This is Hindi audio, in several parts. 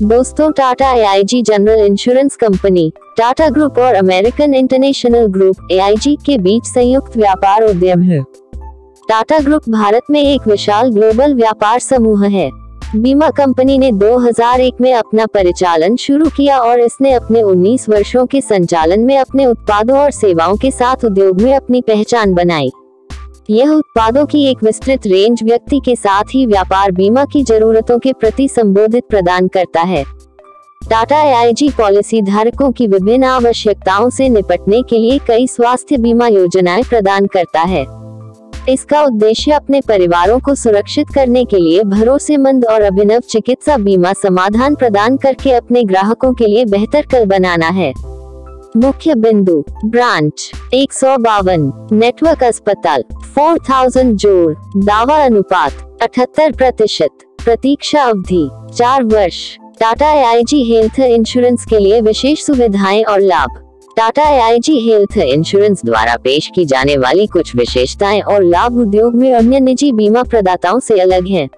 दोस्तों, Tata AIG general insurance company, Tata group और अमेरिकन इंटरनेशनल ग्रुप AIG के बीच संयुक्त व्यापार उद्यम है। टाटा ग्रुप भारत में एक विशाल ग्लोबल व्यापार समूह है। बीमा कंपनी ने 2001 में अपना परिचालन शुरू किया और इसने अपने 19 वर्षों के संचालन में अपने उत्पादों और सेवाओं के साथ उद्योग में अपनी पहचान बनाई। यह उत्पादों की एक विस्तृत रेंज व्यक्ति के साथ ही व्यापार बीमा की जरूरतों के प्रति संबोधित प्रदान करता है। टाटा AIG पॉलिसी धारकों की विभिन्न आवश्यकताओं से निपटने के लिए कई स्वास्थ्य बीमा योजनाएं प्रदान करता है। इसका उद्देश्य अपने परिवारों को सुरक्षित करने के लिए भरोसेमंद और अभिनव चिकित्सा बीमा समाधान प्रदान करके अपने ग्राहकों के लिए बेहतर कल बनाना है। मुख्य बिंदु: ब्रांच 152, नेटवर्क अस्पताल 4000 जोड़, दावा अनुपात 78%, प्रतीक्षा अवधि 4 वर्ष। टाटा AIG हेल्थ इंश्योरेंस के लिए विशेष सुविधाएं और लाभ। टाटा AIG हेल्थ इंश्योरेंस द्वारा पेश की जाने वाली कुछ विशेषताएं और लाभ उद्योग में अन्य निजी बीमा प्रदाताओं से अलग हैं।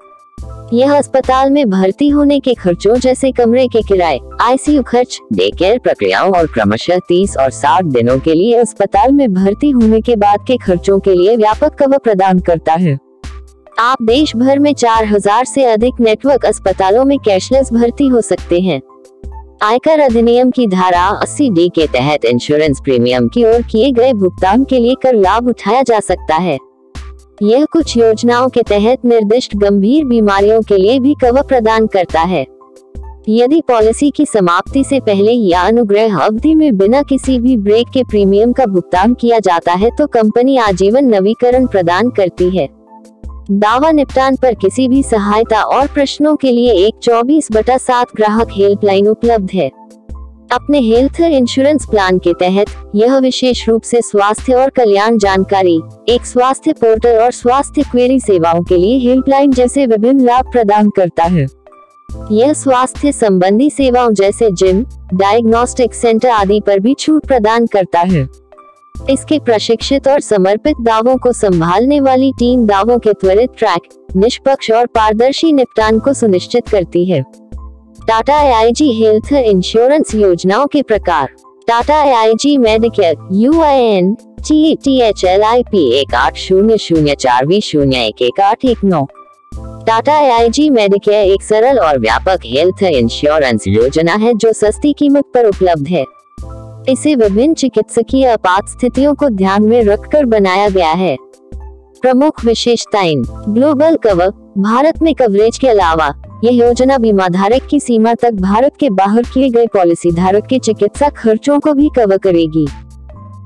यह अस्पताल में भर्ती होने के खर्चों जैसे कमरे के किराए, ICU खर्च, डे केयर प्रक्रियाओं और क्रमशः 30 और 60 दिनों के लिए अस्पताल में भर्ती होने के बाद के खर्चों के लिए व्यापक कवर प्रदान करता है। आप देश भर में 4000 से अधिक नेटवर्क अस्पतालों में कैशलेस भर्ती हो सकते हैं। आयकर अधिनियम की धारा 80D के तहत इंश्योरेंस प्रीमियम की ओर किए गए भुगतान के लिए कर लाभ उठाया जा सकता है। यह कुछ योजनाओं के तहत निर्दिष्ट गंभीर बीमारियों के लिए भी कवर प्रदान करता है। यदि पॉलिसी की समाप्ति से पहले या अनुग्रह अवधि में बिना किसी भी ब्रेक के प्रीमियम का भुगतान किया जाता है तो कंपनी आजीवन नवीकरण प्रदान करती है। दावा निपटान पर किसी भी सहायता और प्रश्नों के लिए एक 24/7 ग्राहक हेल्पलाइन उपलब्ध है। अपने हेल्थ इंश्योरेंस प्लान के तहत यह विशेष रूप से स्वास्थ्य और कल्याण जानकारी, एक स्वास्थ्य पोर्टल और स्वास्थ्य क्वेरी सेवाओं के लिए हेल्पलाइन जैसे विभिन्न लाभ प्रदान करता है। यह स्वास्थ्य संबंधी सेवाओं जैसे जिम, डायग्नोस्टिक सेंटर आदि पर भी छूट प्रदान करता है। इसके प्रशिक्षित और समर्पित दावों को संभालने वाली टीम दावों के त्वरित ट्रैक, निष्पक्ष और पारदर्शी निपटान को सुनिश्चित करती है। टाटा AIG हेल्थ इंश्योरेंस योजनाओं के प्रकार। Tata AIG Medicare UIN THLIP 180040111819। Tata AIG Medicare एक सरल और व्यापक हेल्थ इंश्योरेंस योजना है जो सस्ती कीमत पर उपलब्ध है। इसे विभिन्न चिकित्सकीय आपात स्थितियों को ध्यान में रखकर बनाया गया है। प्रमुख विशेषताएं: ग्लोबल कवर, भारत में कवरेज के अलावा यह योजना बीमा धारक की सीमा तक भारत के बाहर किए गए पॉलिसी धारक के चिकित्सा खर्चों को भी कवर करेगी।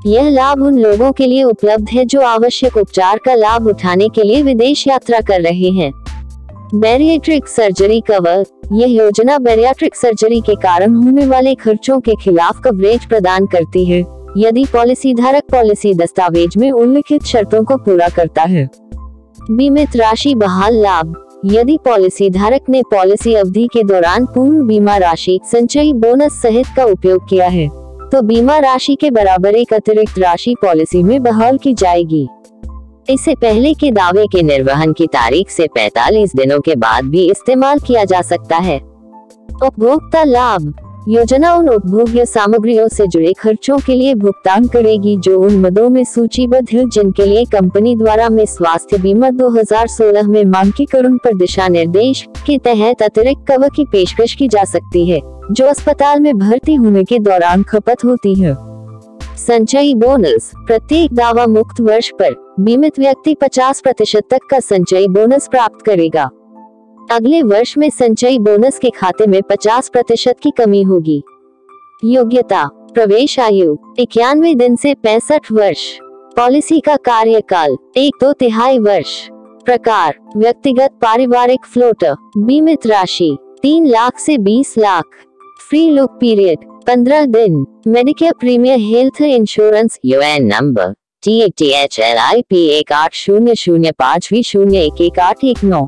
यह लाभ उन लोगों के लिए उपलब्ध है जो आवश्यक उपचार का लाभ उठाने के लिए विदेश यात्रा कर रहे हैं। बैरिएट्रिक सर्जरी कवर, यह योजना बैरिएट्रिक सर्जरी के कारण होने वाले खर्चों के खिलाफ कवरेज प्रदान करती है, यदि पॉलिसी धारक पॉलिसी दस्तावेज में उल्लिखित शर्तों को पूरा करता है। बीमित राशि बहाल लाभ, यदि पॉलिसी धारक ने पॉलिसी अवधि के दौरान पूर्ण बीमा राशि, संचयी बोनस सहित का उपयोग किया है, तो बीमा राशि के बराबर एक अतिरिक्त राशि पॉलिसी में बहाल की जाएगी। इसे पहले के दावे के निर्वहन की तारीख से 45 दिनों के बाद भी इस्तेमाल किया जा सकता है। उपभोक्ता लाभ, योजना उन उपभोग्य सामग्रियों से जुड़े खर्चों के लिए भुगतान करेगी जो उन मदों में सूचीबद्ध है जिनके लिए कंपनी द्वारा में स्वास्थ्य बीमा 2016 में मानकीकरण पर दिशा निर्देश के तहत अतिरिक्त कवर की पेशकश की जा सकती है, जो अस्पताल में भर्ती होने के दौरान खपत होती है। संचयी बोनस, प्रत्येक दावा मुक्त वर्ष पर बीमित व्यक्ति 50% तक का संचयी बोनस प्राप्त करेगा। अगले वर्ष में संचयी बोनस के खाते में 50% की कमी होगी। योग्यता, प्रवेश आयु 91 दिन से 65 वर्ष। पॉलिसी का कार्यकाल 1/2 वर्ष। प्रकार, व्यक्तिगत पारिवारिक फ्लोटर। बीमित राशि 3 लाख से 20 लाख। फ्री लुक पीरियड 15 दिन। Medicare premier health insurance UN number THLIP 180050011819।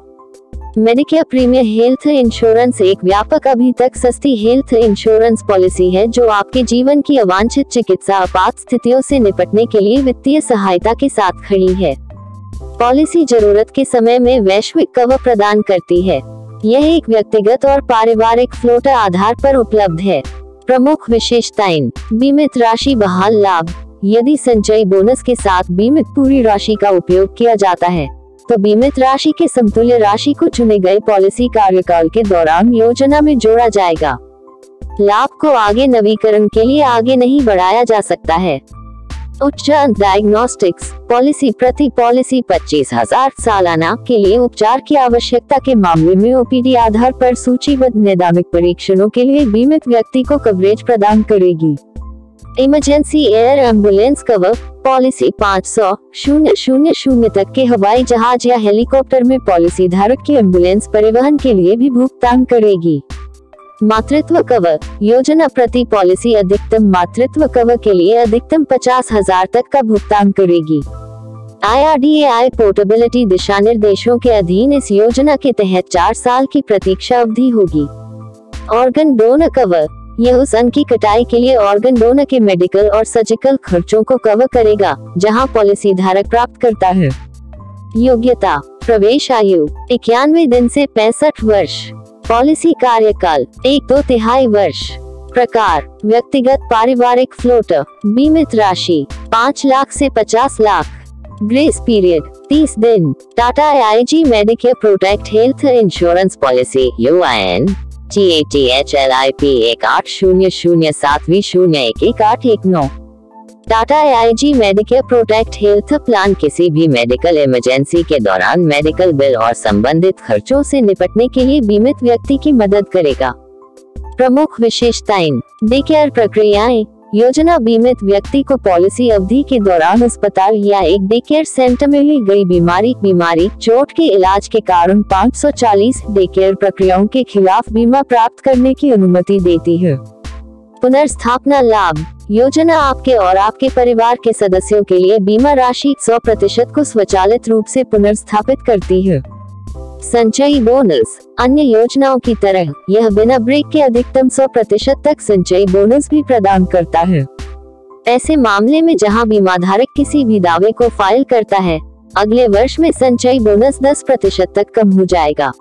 Medicare premier health insurance एक व्यापक अभी तक सस्ती हेल्थ इंश्योरेंस पॉलिसी है जो आपके जीवन की अवांछित चिकित्सा आपात स्थितियों से निपटने के लिए वित्तीय सहायता के साथ खड़ी है। पॉलिसी जरूरत के समय में वैश्विक कवर प्रदान करती है। यह एक व्यक्तिगत और पारिवारिक फ्लोटर आधार पर उपलब्ध है। प्रमुख विशेषताएं: बीमित राशि बहाल लाभ। यदि संचयी बोनस के साथ बीमित पूरी राशि का उपयोग किया जाता है तो बीमित राशि के समतुल्य राशि को चुने गए पॉलिसी कार्यकाल के दौरान योजना में जोड़ा जाएगा। लाभ को आगे नवीकरण के लिए आगे नहीं बढ़ाया जा सकता है। उच्च अंत डायग्नोस्टिक्स। पॉलिसी प्रति पॉलिसी 25,000 सालाना के लिए उपचार की आवश्यकता के मामले में ओपीडी आधार पर सूचीबद्ध नैदानिक परीक्षणों के लिए बीमित व्यक्ति को कवरेज प्रदान करेगी। Emergency air ambulance cover. Policy 500,000 तक के हवाई जहाज या हेलीकॉप्टर में पॉलिसी धारक की एम्बुलेंस परिवहन के लिए भी भुगतान करेगी। मातृत्व कवर। योजना प्रति पॉलिसी अधिकतम मातृत्व कवर के लिए अधिकतम 50,000 तक का भुगतान करेगी। IRDAI पोर्टेबिलिटी दिशा निर्देशों के अधीन इस योजना के तहत 4 साल की प्रतीक्षा अवधि होगी। Organ donor cover. यह उस अंग की कटाई के लिए ऑर्गन डोनर के मेडिकल और सर्जिकल खर्चों को कवर करेगा जहां पॉलिसी धारक प्राप्त करता है। योग्यता। प्रवेश आयु 91 दिन से 65 वर्ष। पॉलिसी कार्यकाल 1/2 वर्ष। प्रकार व्यक्तिगत पारिवारिक फ्लोटर। बीमित राशि 5 लाख से 50 लाख। ग्रेस पीरियड 30 दिन। Tata AIG Medicare protect health insurance policy UIN TATHLIP 18000720111819। Tata AIG Medicare protect health plan किसी भी मेडिकल इमरजेंसी के दौरान मेडिकल बिल और संबंधित खर्चों से निपटने के लिए बीमित व्यक्ति की मदद करेगा। प्रमुख विशेषताएं: डे केयर प्रक्रियाएं। योजना बीमित व्यक्ति को पॉलिसी अवधि के दौरान अस्पताल या एक डे केयर सेंटर में ली गई बीमारी चोट के इलाज के कारण 540 डे केयर प्रक्रियाओं के खिलाफ बीमा प्राप्त करने की अनुमति देती है। पुनर्स्थापना लाभ। योजना आपके और आपके परिवार के सदस्यों के लिए बीमा राशि 100% को स्वचालित रूप से पुनर्स्थापित करती है। संचयी बोनस। अन्य योजनाओं की तरह यह बिना ब्रेक के अधिकतम 100% तक संचयी बोनस भी प्रदान करता है। ऐसे मामले में जहां बीमाधारक किसी भी दावे को फाइल करता है, अगले वर्ष में संचयी बोनस 10% तक कम हो जाएगा।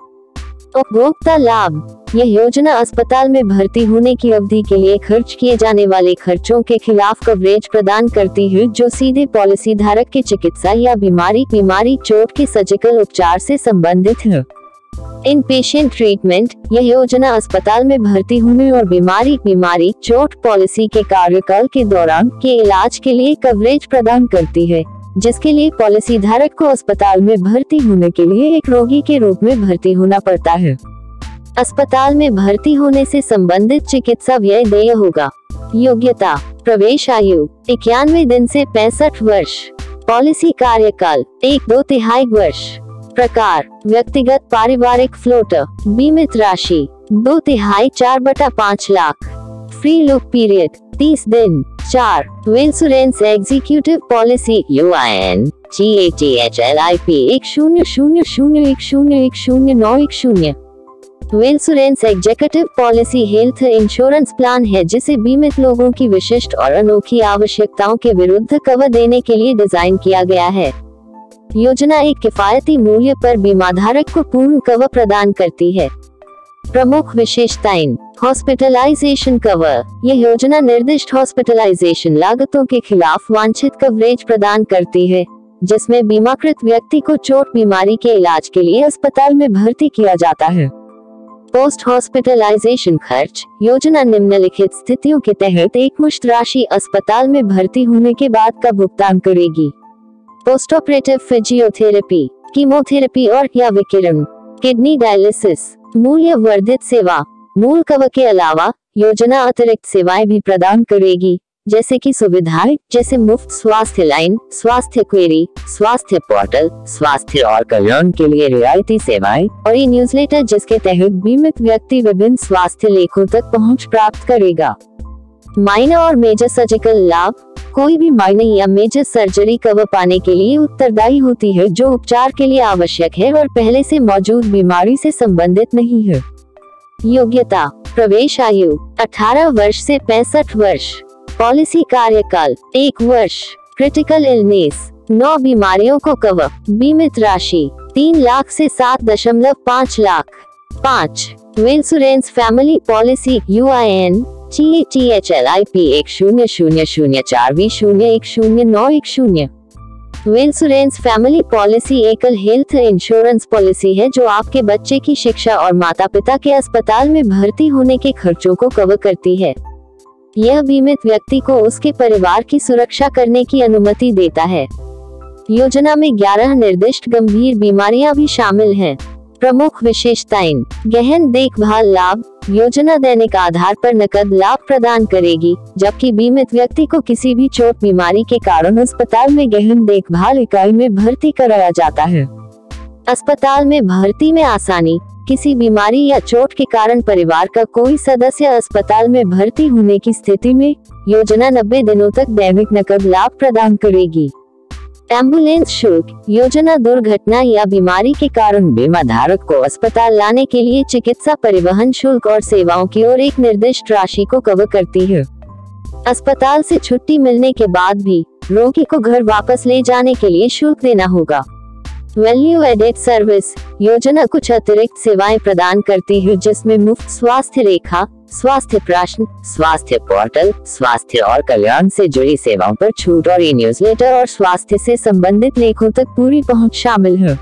उपभोक्ता लाभ। यह योजना अस्पताल में भर्ती होने की अवधि के लिए खर्च किए जाने वाले खर्चों के खिलाफ कवरेज प्रदान करती है जो सीधे पॉलिसी धारक के चिकित्सा या बीमारी चोट के सर्जिकल उपचार से संबंधित है। इन पेशेंट ट्रीटमेंट। यह योजना अस्पताल में भर्ती होने और बीमारी चोट पॉलिसी के कार्यकाल के दौरान के इलाज के लिए कवरेज प्रदान करती है, जिसके लिए पॉलिसी धारक को अस्पताल में भर्ती होने के लिए एक रोगी के रूप में भर्ती होना पड़ता है। अस्पताल में भर्ती होने से संबंधित चिकित्सा व्यय देय होगा। योग्यता। प्रवेश आयु 91 दिन से 65 वर्ष। पॉलिसी कार्यकाल 1/2 वर्ष। प्रकार व्यक्तिगत पारिवारिक फ्लोटर। बीमित राशि 2/3 4/5 लाख। फ्री लुक पीरियड 30 दिन। 4 insurance executive policy UIN TATHLIP 10001010910। Insurance executive policy health insurance plan है जिसे बीमित लोगों की विशिष्ट और अनोखी आवश्यकताओं के विरुद्ध कवर देने के लिए डिजाइन किया गया है। योजना एक किफायती मूल्य पर बीमाधारक को पूर्ण कवर प्रदान करती है। प्रमुख विशेषताएं। Hospitalisation cover. यह योजना निर्दिष्ट हॉस्पिटलाइजेशन लागतों के खिलाफ वांछित कवरेज प्रदान करती है, जिसमें बीमाकृत व्यक्ति को चोट बीमारी के इलाज के लिए अस्पताल में भर्ती किया जाता है। पोस्ट हॉस्पिटलाइजेशन खर्च। योजना निम्नलिखित स्थितियों के तहत एकमुश्त राशि अस्पताल में भर्ती होने के बाद का भुगतान करेगी। पोस्ट ऑपरेटिव फिजियोथेरेपी, कीमोथेरेपी और या विकिरण, किडनी डायलिसिस। मूल्य वर्धित सेवा। मूल कवर के अलावा योजना अतिरिक्त सेवाएं भी प्रदान करेगी, जैसे कि सुविधाएं जैसे मुफ्त स्वास्थ्य लाइन, स्वास्थ्य क्वेरी, स्वास्थ्य पोर्टल, स्वास्थ्य और कल्याण के लिए रियायती सेवाएं और ई न्यूज़लेटर जिसके तहत बीमित व्यक्ति विभिन्न स्वास्थ्य लेखों तक पहुंच प्राप्त करेगा। माइनर और मेजर सर्जिकल लाभ। कोई भी माइनर या मेजर सर्जरी कवर पाने के लिए उत्तरदायी होती है जो उपचार के लिए आवश्यक है और पहले से मौजूद बीमारी से संबंधित नहीं है। योग्यता। प्रवेश आयु 18 वर्ष से 65 वर्ष। पॉलिसी कार्यकाल 1 वर्ष। क्रिटिकल इलनेस 9 बीमारियों को कवर। बीमित राशि 3 लाख से 7.5 lakh. 5. Insurance family policy UIN THLIP 10004010910910। Insurance family policy एकल हेल्थ इंश्योरेंस पॉलिसी है जो आपके बच्चे की शिक्षा और माता पिता के अस्पताल में भर्ती होने के खर्चों को कवर करती है। यह बीमित व्यक्ति को उसके परिवार की सुरक्षा करने की अनुमति देता है। योजना में 11 निर्दिष्ट गंभीर बीमारियां भी शामिल हैं। प्रमुख विशेषताएं: गहन देखभाल लाभ। योजना दैनिक आधार पर नकद लाभ प्रदान करेगी, जबकि बीमित व्यक्ति को किसी भी चोट बीमारी के कारण अस्पताल में गहन देखभाल इकाई में भर्ती कराया जाता है। अस्पताल में भर्ती में आसानी। किसी बीमारी या चोट के कारण परिवार का कोई सदस्य अस्पताल में भर्ती होने की स्थिति में योजना 90 दिनों तक दैनिक नकद लाभ प्रदान करेगी। एम्बुलेंस शुल्क। योजना दुर्घटना या बीमारी के कारण बीमा धारक को अस्पताल लाने के लिए चिकित्सा परिवहन शुल्क और सेवाओं की ओर एक निर्दिष्ट राशि को कवर करती है। अस्पताल से छुट्टी मिलने के बाद भी रोगी को घर वापस ले जाने के लिए शुल्क देना होगा। Value added service. योजना कुछ अतिरिक्त सेवाएं प्रदान करती है, जिसमें मुफ्त स्वास्थ्य रेखा, स्वास्थ्य प्रश्न, स्वास्थ्य पोर्टल, स्वास्थ्य और कल्याण से जुड़ी सेवाओं पर छूट और ई-न्यूज़लेटर और स्वास्थ्य से संबंधित लेखों तक पूरी पहुंच शामिल है।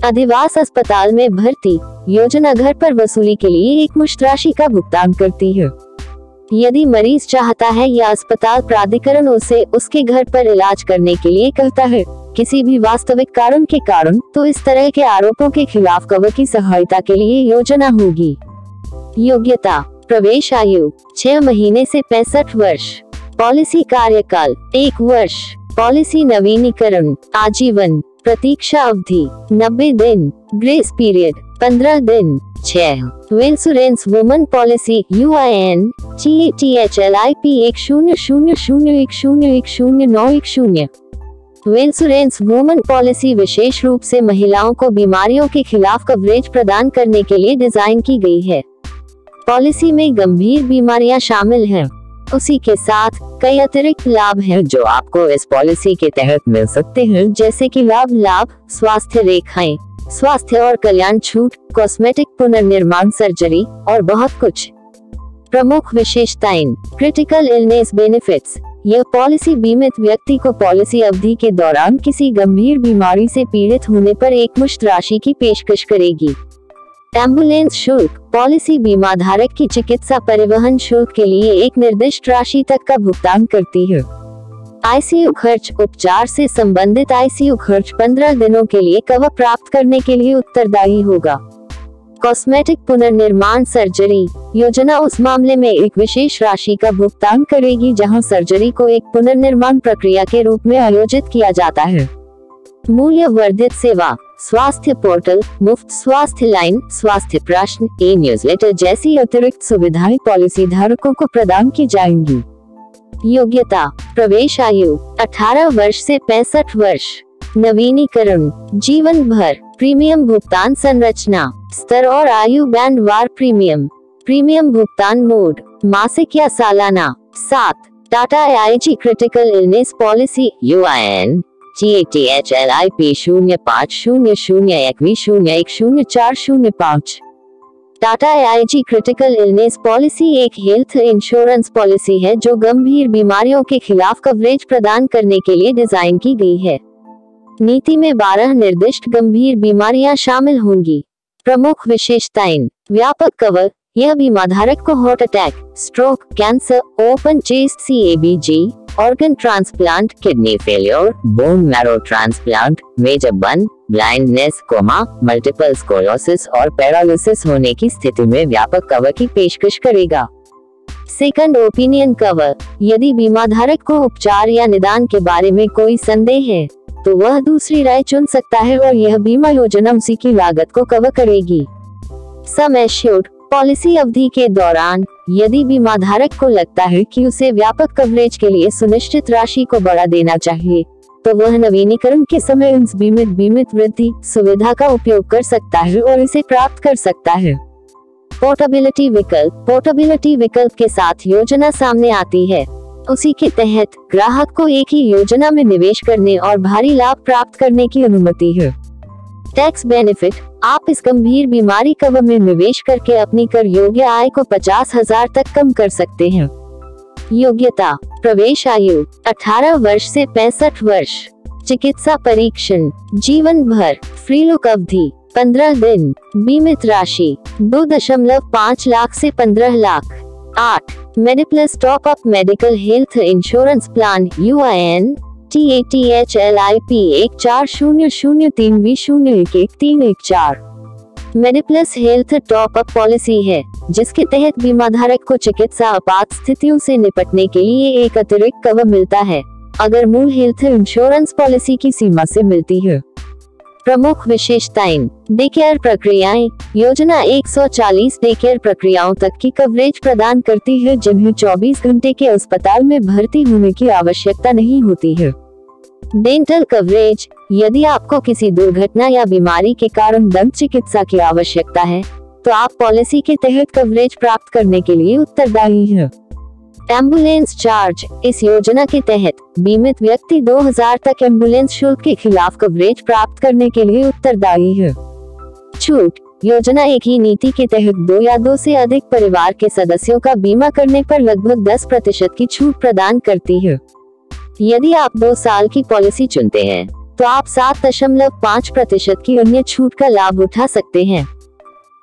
अधिवास अस्पताल में भर्ती। योजना घर पर वसूली के लिए एक मुश्त राशि का भुगतान करती है। यदि मरीज चाहता है या अस्पताल प्राधिकरण उसे उसके घर पर इलाज करने के लिए कहता है, किसी भी वास्तविक कारण के कारण, तो इस तरह के आरोपों के खिलाफ कवर की सहायता के लिए योजना होगी। योग्यता। प्रवेश आयु 6 महीने से 65 वर्ष। पॉलिसी कार्यकाल 1 वर्ष। पॉलिसी नवीनीकरण आजीवन। प्रतीक्षा अवधि 90 दिन। ग्रेस पीरियड 15 दिन। 6. Insurance woman policy UIN THLIP 10001010910910। Insurance woman policy विशेष रूप से महिलाओं को बीमारियों के खिलाफ कवरेज प्रदान करने के लिए डिजाइन की गई है। पॉलिसी में गंभीर बीमारियां शामिल हैं। उसी के साथ कई अतिरिक्त लाभ हैं जो आपको इस पॉलिसी के तहत मिल सकते हैं, जैसे कि लाभ, स्वास्थ्य रेखाएं, स्वास्थ्य और कल्याण छूट, कॉस्मेटिक पुनर्निर्माण सर्जरी और बहुत कुछ। प्रमुख विशेषताएं। Critical illness benefits. यह पॉलिसी बीमित व्यक्ति को पॉलिसी अवधि के दौरान किसी गंभीर बीमारी से पीड़ित होने पर एकमुश्त राशि की पेशकश करेगी। एम्बुलेंस शुल्क। पॉलिसी बीमा धारक की चिकित्सा परिवहन शुल्क के लिए एक निर्दिष्ट राशि तक का भुगतान करती है। ICU खर्च। उपचार से संबंधित ICU खर्च 15 दिनों के लिए कवर प्राप्त करने के लिए उत्तरदायी होगा। कॉस्मेटिक पुनर्निर्माण सर्जरी। योजना उस मामले में एक विशेष राशि का भुगतान करेगी जहां सर्जरी को एक पुनर्निर्माण प्रक्रिया के रूप में आयोजित किया जाता है। मूल्य वर्धित सेवा। स्वास्थ्य पोर्टल, मुफ्त स्वास्थ्य लाइन, स्वास्थ्य प्रश्न, ई-न्यूज़लेटर जैसी अतिरिक्त सुविधाएं पॉलिसी धारकों को प्रदान की जाएंगी। योग्यता। प्रवेश आयु 18 वर्ष से 65 वर्ष। नवीनीकरण जीवन भर। प्रीमियम भुगतान संरचना, स्तर और आयु बैंड वार प्रीमियम। प्रीमियम भुगतान मोड मासिक या सालाना। 7. Tata AIG critical illness policy UIN THLIP 050012010405। Tata AIG critical illness policy एक हेल्थ इंश्योरेंस पॉलिसी है जो गंभीर बीमारियों के खिलाफ कवरेज प्रदान करने के लिए डिजाइन की गई है। नीति में 12 निर्दिष्ट गंभीर बीमारियां शामिल होंगी। प्रमुख विशेषताएं। व्यापक कवर। यह बीमा धारक को heart attack, stroke, cancer, open chest CABG, organ transplant, kidney failure, bone marrow transplant, major burn, blindness, coma, multiple sclerosis और पैरालिसिस होने की स्थिति में व्यापक कवर की पेशकश करेगा। Second opinion cover. यदि बीमा धारक को उपचार या निदान के बारे में कोई संदेह है, तो वह दूसरी राय चुन सकता है और यह बीमा योजना उसी की लागत को कवर करेगी। Sum assured. पॉलिसी अवधि के दौरान यदि बीमा धारक को लगता है कि उसे व्यापक कवरेज के लिए सुनिश्चित राशि को बढ़ा देना चाहिए, तो वह नवीनीकरण के समय इस बीमित वृद्धि सुविधा का उपयोग कर सकता है और इसे प्राप्त कर सकता है। पोर्टेबिलिटी विकल्प। पोर्टेबिलिटी विकल्प के साथ योजना सामने आती है। उसी के तहत ग्राहक को एक ही योजना में निवेश करने और भारी लाभ प्राप्त करने की अनुमति है। टैक्स बेनिफिट, आप इस गंभीर बीमारी कवर में निवेश करके अपनी कर योग्य आय को 50,000 तक कम कर सकते हैं। योग्यता, प्रवेश आयु 18 वर्ष से 65 वर्ष, चिकित्सा परीक्षण जीवन भर, फ्री लुक अवधि 15 दिन, बीमित राशि 2.5 लाख से 15 lakh. 8. Mediplus top up medical health insurance plan UIN TATHLIP 14003V011314। Mediplus health top up policy है जिसके तहत बीमा धारक को चिकित्सा आपात स्थितियों से निपटने के लिए एक अतिरिक्त कवर मिलता है अगर मूल हेल्थ इंश्योरेंस पॉलिसी की सीमा से मिलती है। प्रमुख विशेषताएं, डे केयर प्रक्रियाएं, योजना 140 डे केयर प्रक्रियाओं तक की कवरेज प्रदान करती है जिन्हें 24 घंटे के अस्पताल में भर्ती होने की आवश्यकता नहीं होती है। डेंटल कवरेज, यदि आपको किसी दुर्घटना या बीमारी के कारण दंत चिकित्सा की आवश्यकता है तो आप पॉलिसी के तहत कवरेज प्राप्त करने के लिए उत्तरदायी हैं। एम्बुलेंस चार्ज, इस योजना के तहत बीमित व्यक्ति 2000 तक एम्बुलेंस शुल्क के खिलाफ कवरेज प्राप्त करने के लिए उत्तरदायी है। छूट, योजना एक ही नीति के तहत 2 या 2 से अधिक परिवार के सदस्यों का बीमा करने पर लगभग 10% की छूट प्रदान करती है। यदि आप 2 साल की पॉलिसी चुनते हैं तो आप 7.5% की अन्य छूट का लाभ उठा सकते हैं।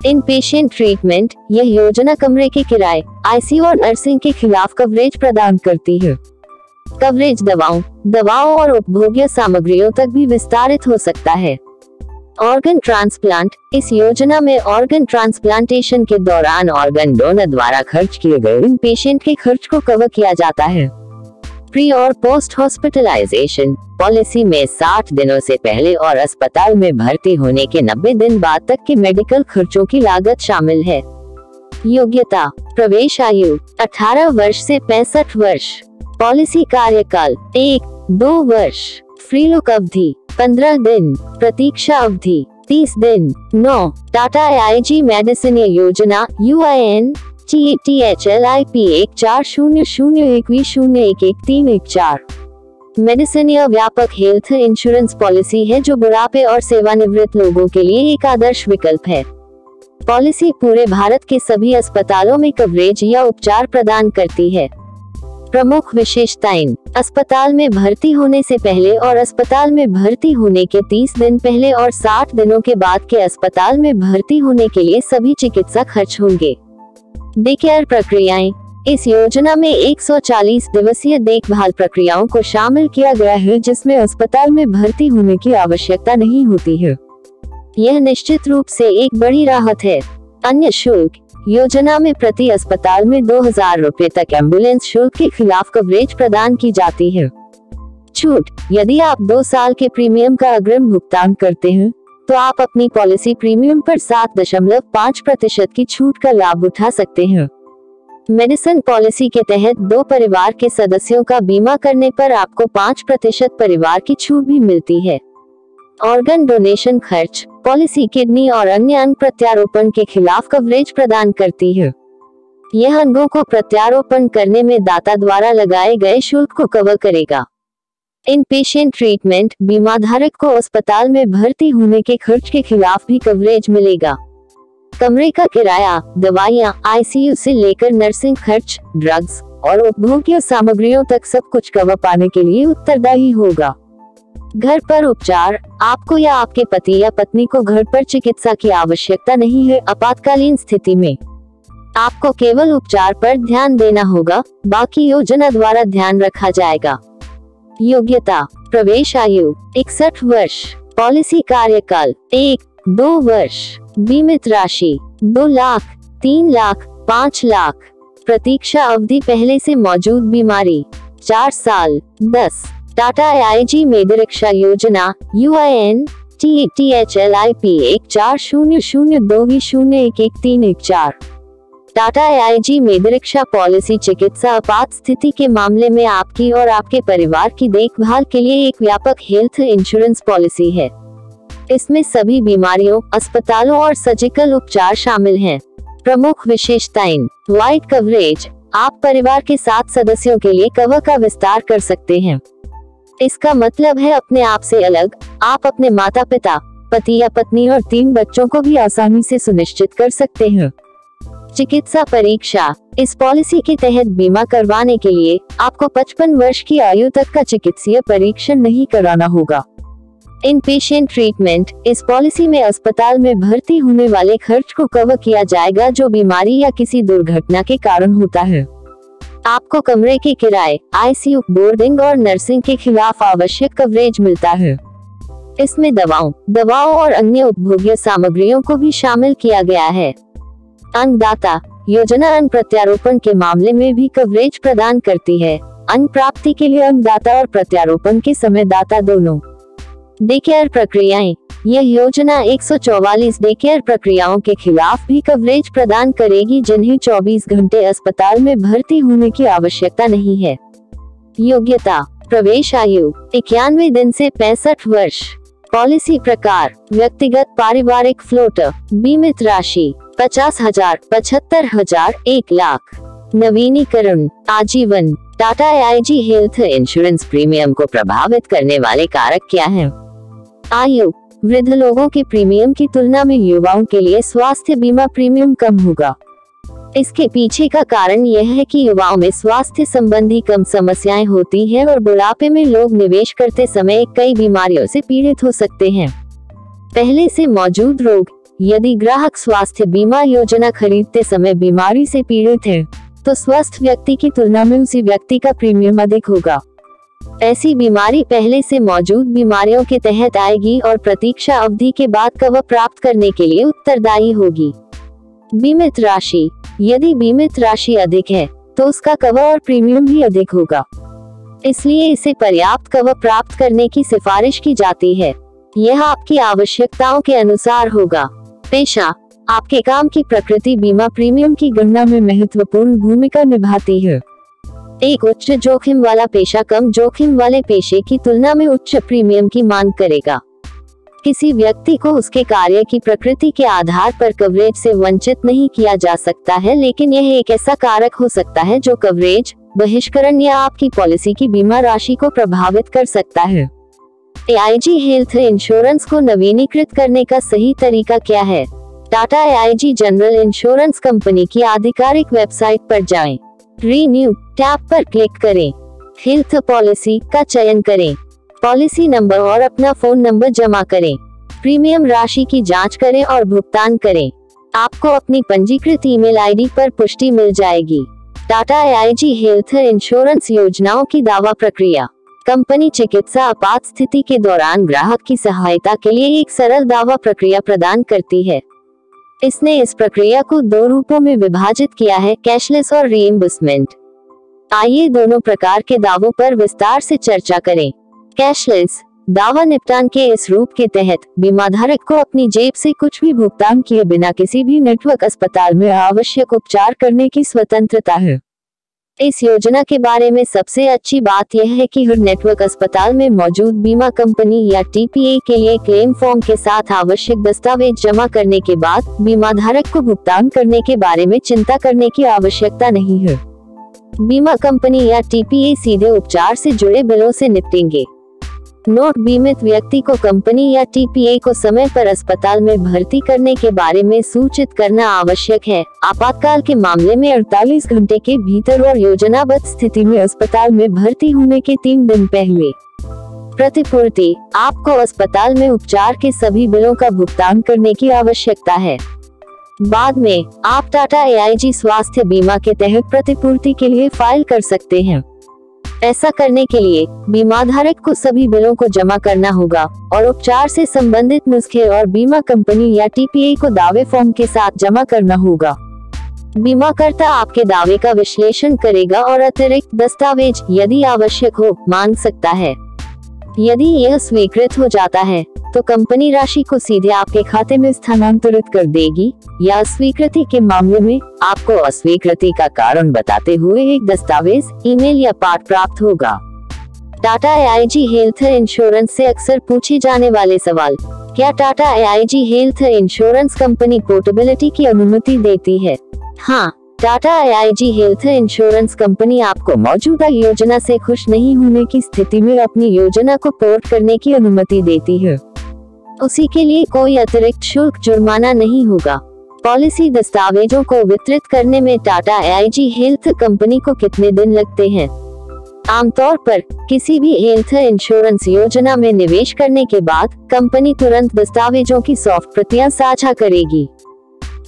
इन पेशेंट ट्रीटमेंट, यह योजना कमरे के किराए, ICU और नर्सिंग के खिलाफ कवरेज प्रदान करती है। कवरेज दवाओं और उपभोग्य सामग्रियों तक भी विस्तारित हो सकता है। ऑर्गन ट्रांसप्लांट, इस योजना में ऑर्गन ट्रांसप्लांटेशन के दौरान ऑर्गन डोनर द्वारा खर्च किए गए इन पेशेंट के खर्च को कवर किया जाता है। प्री और पोस्ट हॉस्पिटलाइजेशन, पॉलिसी में 60 दिनों से पहले और अस्पताल में भर्ती होने के 90 दिन बाद तक के मेडिकल खर्चों की लागत शामिल है। योग्यता, प्रवेश आयु 18 वर्ष से 65 वर्ष, पॉलिसी कार्यकाल 1-2 वर्ष, फ्री लुक अवधि 15 दिन, प्रतीक्षा अवधि 30 दिन। 9. टाटा AIG मेडिसिन योजना UIN TATHLIP 14001V011314। मेडिसिन यह व्यापक हेल्थ इंश्योरेंस पॉलिसी है जो बुढ़ापे और सेवानिवृत्त लोगों के लिए एक आदर्श विकल्प है। पॉलिसी पूरे भारत के सभी अस्पतालों में कवरेज या उपचार प्रदान करती है। प्रमुख विशेषताएं, अस्पताल में भर्ती होने से पहले और अस्पताल में भर्ती होने के 30 दिन पहले और 60 दिनों के बाद के अस्पताल में भर्ती होने के लिए सभी चिकित्सा खर्च होंगे। डे केयर प्रक्रियाएं, इस योजना में 140 दिवसीय देखभाल प्रक्रियाओं को शामिल किया गया है जिसमें अस्पताल में भर्ती होने की आवश्यकता नहीं होती है। यह निश्चित रूप से एक बड़ी राहत है। अन्य शुल्क, योजना में प्रति अस्पताल में 2000 रुपए तक एम्बुलेंस शुल्क के खिलाफ कवरेज प्रदान की जाती है। छूट, यदि आप 2 साल के प्रीमियम का अग्रिम भुगतान करते हैं तो आप अपनी पॉलिसी प्रीमियम पर 7.5% की छूट का लाभ उठा सकते हैं। मेडिसिन पॉलिसी के तहत 2 परिवार के सदस्यों का बीमा करने पर आपको 5% परिवार की छूट भी मिलती है। ऑर्गन डोनेशन खर्च, पॉलिसी किडनी और अन्य अंग प्रत्यारोपण के खिलाफ कवरेज प्रदान करती है। यह अंगों को प्रत्यारोपण करने में दाता द्वारा लगाए गए शुल्क को कवर करेगा। इन पेशेंट ट्रीटमेंट, बीमा धारक को अस्पताल में भर्ती होने के खर्च के खिलाफ भी कवरेज मिलेगा। कमरे का किराया, दवाइयाँ, ICU से लेकर नर्सिंग खर्च, ड्रग्स और उपभोग्य सामग्रियों तक सब कुछ कवर पाने के लिए उत्तरदायी होगा। घर पर उपचार, आपको या आपके पति या पत्नी को घर पर चिकित्सा की आवश्यकता नहीं है। आपातकालीन स्थिति में आपको केवल उपचार पर ध्यान देना होगा, बाकी योजना द्वारा ध्यान रखा जाएगा। योग्यता, प्रवेश आयु 61 वर्ष, पॉलिसी कार्यकाल 1-2 वर्ष, बीमित राशि 2 लाख, 3 लाख, 5 लाख, प्रतीक्षा अवधि पहले से मौजूद बीमारी 4 साल। 10. टाटा AIG मेडिरक्षा योजना UIN TATHLIP 14002V011314। Tata AIG Mediraksha policy चिकित्सा आपात स्थिति के मामले में आपकी और आपके परिवार की देखभाल के लिए एक व्यापक हेल्थ इंश्योरेंस पॉलिसी है। इसमें सभी बीमारियों, अस्पतालों और सर्जिकल उपचार शामिल हैं। प्रमुख विशेषताएं, वाइड कवरेज, आप परिवार के 7 सदस्यों के लिए कवर का विस्तार कर सकते हैं। इसका मतलब है अपने आप से अलग, आप अपने माता पिता, पति या पत्नी और 3 बच्चों को भी आसानी से सुनिश्चित कर सकते हैं। चिकित्सा परीक्षा। इस पॉलिसी के तहत बीमा करवाने के लिए आपको 55 वर्ष की आयु तक का चिकित्सीय परीक्षण नहीं कराना होगा। इन पेशेंट ट्रीटमेंट। इस पॉलिसी में अस्पताल में भर्ती होने वाले खर्च को कवर किया जाएगा जो बीमारी या किसी दुर्घटना के कारण होता है। आपको कमरे के किराए, आईसीयू, बोर्डिंग और नर्सिंग के खिलाफ आवश्यक कवरेज मिलता है। इसमें दवाओं और अन्य उपभोग्य सामग्रियों को भी शामिल किया गया है। अन्नदाता योजना अन्न प्रत्यारोपण के मामले में भी कवरेज प्रदान करती है। अन्न प्राप्ति के लिए अन्नदाता और प्रत्यारोपण के समय दाता दोनों। डे केयर प्रक्रियाएं। यह योजना 144 डे केयर प्रक्रियाओं के खिलाफ भी कवरेज प्रदान करेगी जिन्हें 24 घंटे अस्पताल में भर्ती होने की आवश्यकता नहीं है। योग्यता। प्रवेश आयु 91 दिन से 65 वर्ष। पॉलिसी प्रकार। व्यक्तिगत, पारिवारिक, फ्लोटर। बीमित राशि 50,000, 75,000, 1 लाख। नवीनीकरण। आजीवन। Tata AIG health insurance premium को प्रभावित करने वाले कारक क्या हैं? आयु। वृद्ध लोगों के प्रीमियम की तुलना में युवाओं के लिए स्वास्थ्य बीमा प्रीमियम कम होगा। इसके पीछे का कारण यह है कि युवाओं में स्वास्थ्य संबंधी कम समस्याएं होती हैं और बुढ़ापे में लोग निवेश करते समय कई बीमारियों से पीड़ित हो सकते हैं। पहले से मौजूद रोग। यदि ग्राहक स्वास्थ्य बीमा योजना खरीदते समय बीमारी से पीड़ित है, तो स्वस्थ व्यक्ति की तुलना में उसी व्यक्ति का प्रीमियम अधिक होगा। ऐसी बीमारी पहले से मौजूद बीमारियों के तहत आएगी और प्रतीक्षा अवधि के बाद कवर प्राप्त करने के लिए उत्तरदायी होगी। बीमित राशि। यदि बीमित राशि अधिक है, तो उसका कवर और प्रीमियम भी अधिक होगा। इसलिए इसे पर्याप्त कवर प्राप्त करने की सिफारिश की जाती है। यह आपकी आवश्यकताओं के अनुसार होगा। पेशा। आपके काम की प्रकृति बीमा प्रीमियम की गणना में महत्वपूर्ण भूमिका निभाती है। एक उच्च जोखिम वाला पेशा कम जोखिम वाले पेशे की तुलना में उच्च प्रीमियम की मांग करेगा। किसी व्यक्ति को उसके कार्य की प्रकृति के आधार पर कवरेज से वंचित नहीं किया जा सकता है, लेकिन यह एक ऐसा कारक हो सकता है जो कवरेज, बहिष्करण या आपकी पॉलिसी की बीमा राशि को प्रभावित कर सकता है। AIG हेल्थ इंश्योरेंस को नवीनीकृत करने का सही तरीका क्या है? Tata AIG general insurance company की आधिकारिक वेबसाइट पर जाएं। रीन्यू टैब पर क्लिक करें। हेल्थ पॉलिसी का चयन करें। पॉलिसी नंबर और अपना फोन नंबर जमा करें। प्रीमियम राशि की जांच करें और भुगतान करें। आपको अपनी पंजीकृत ईमेल आईडी पर पुष्टि मिल जाएगी। टाटा AIG हेल्थ इंश्योरेंस योजनाओं की दावा प्रक्रिया। कंपनी चिकित्सा आपात स्थिति के दौरान ग्राहक की सहायता के लिए एक सरल दावा प्रक्रिया प्रदान करती है। इसने इस प्रक्रिया को 2 रूपों में विभाजित किया है, कैशलेस और रीइंबर्समेंट। आइए दोनों प्रकार के दावों पर विस्तार से चर्चा करें। कैशलेस दावा निपटान के इस रूप के तहत बीमाधारक को अपनी जेब से कुछ भी भुगतान किए बिना किसी भी नेटवर्क अस्पताल में आवश्यक उपचार करने की स्वतंत्रता है। इस योजना के बारे में सबसे अच्छी बात यह है कि हर नेटवर्क अस्पताल में मौजूद बीमा कंपनी या TPA के लिए क्लेम फॉर्म के साथ आवश्यक दस्तावेज जमा करने के बाद बीमाधारक को भुगतान करने के बारे में चिंता करने की आवश्यकता नहीं है। बीमा कंपनी या TPA सीधे उपचार से जुड़े बिलों से निपटेंगे। नोट: बीमित व्यक्ति को कंपनी या TPA को समय पर अस्पताल में भर्ती करने के बारे में सूचित करना आवश्यक है। आपातकाल के मामले में 48 घंटे के भीतर और योजनाबद्ध स्थिति में अस्पताल में भर्ती होने के 3 दिन पहले। प्रतिपूर्ति: आपको अस्पताल में उपचार के सभी बिलों का भुगतान करने की आवश्यकता है। बाद में आप टाटा AIG स्वास्थ्य बीमा के तहत प्रतिपूर्ति के लिए फाइल कर सकते हैं। ऐसा करने के लिए बीमाधारक को सभी बिलों को जमा करना होगा और उपचार से संबंधित नुस्खे और बीमा कंपनी या TPA को दावे फॉर्म के साथ जमा करना होगा। बीमाकर्ता आपके दावे का विश्लेषण करेगा और अतिरिक्त दस्तावेज, यदि आवश्यक हो, मांग सकता है। यदि यह स्वीकृत हो जाता है, तो कंपनी राशि को सीधे आपके खाते में स्थानांतरित कर देगी, या अस्वीकृति के मामले में आपको अस्वीकृति का कारण बताते हुए एक दस्तावेज, ईमेल या पाठ प्राप्त होगा। टाटा AIG हेल्थ इंश्योरेंस से अक्सर पूछे जाने वाले सवाल: क्या Tata AIG health insurance company portability की अनुमति देती है? हाँ, Tata AIG health insurance company आपको मौजूदा योजना से खुश नहीं होने की स्थिति में अपनी योजना को पोर्ट करने की अनुमति देती है। उसी के लिए कोई अतिरिक्त शुल्क जुर्माना नहीं होगा। पॉलिसी दस्तावेजों को वितरित करने में टाटा AIG हेल्थ कंपनी को कितने दिन लगते हैं? आमतौर पर किसी भी हेल्थ इंश्योरेंस योजना में निवेश करने के बाद कंपनी तुरंत दस्तावेजों की सॉफ्ट प्रतियां साझा करेगी।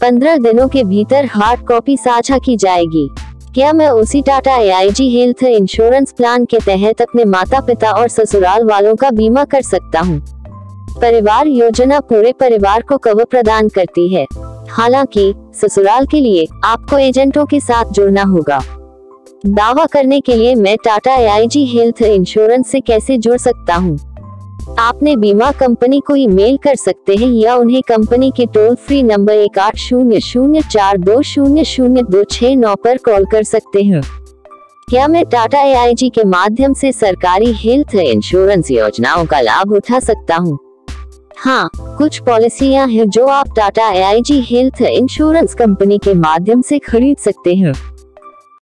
15 दिनों के भीतर हार्ड कॉपी साझा की जाएगी। क्या मैं उसी Tata AIG health insurance plan के तहत अपने माता पिता और ससुराल वालों का बीमा कर सकता हूँ? परिवार योजना पूरे परिवार को कवर प्रदान करती है। हालांकि ससुराल के लिए आपको एजेंटों के साथ जुड़ना होगा। दावा करने के लिए मैं टाटा AIG हेल्थ इंश्योरेंस से कैसे जुड़ सकता हूँ? आपने बीमा कंपनी को ईमेल कर सकते हैं या उन्हें कंपनी के टोल फ्री नंबर 1800420026 पर कॉल कर सकते हैं। क्या मैं टाटा AIG के माध्यम से सरकारी हेल्थ इंश्योरेंस योजनाओं का लाभ उठा सकता हूँ? हाँ, कुछ पॉलिसियां हैं जो आप Tata AIG health insurance company के माध्यम से खरीद सकते हैं।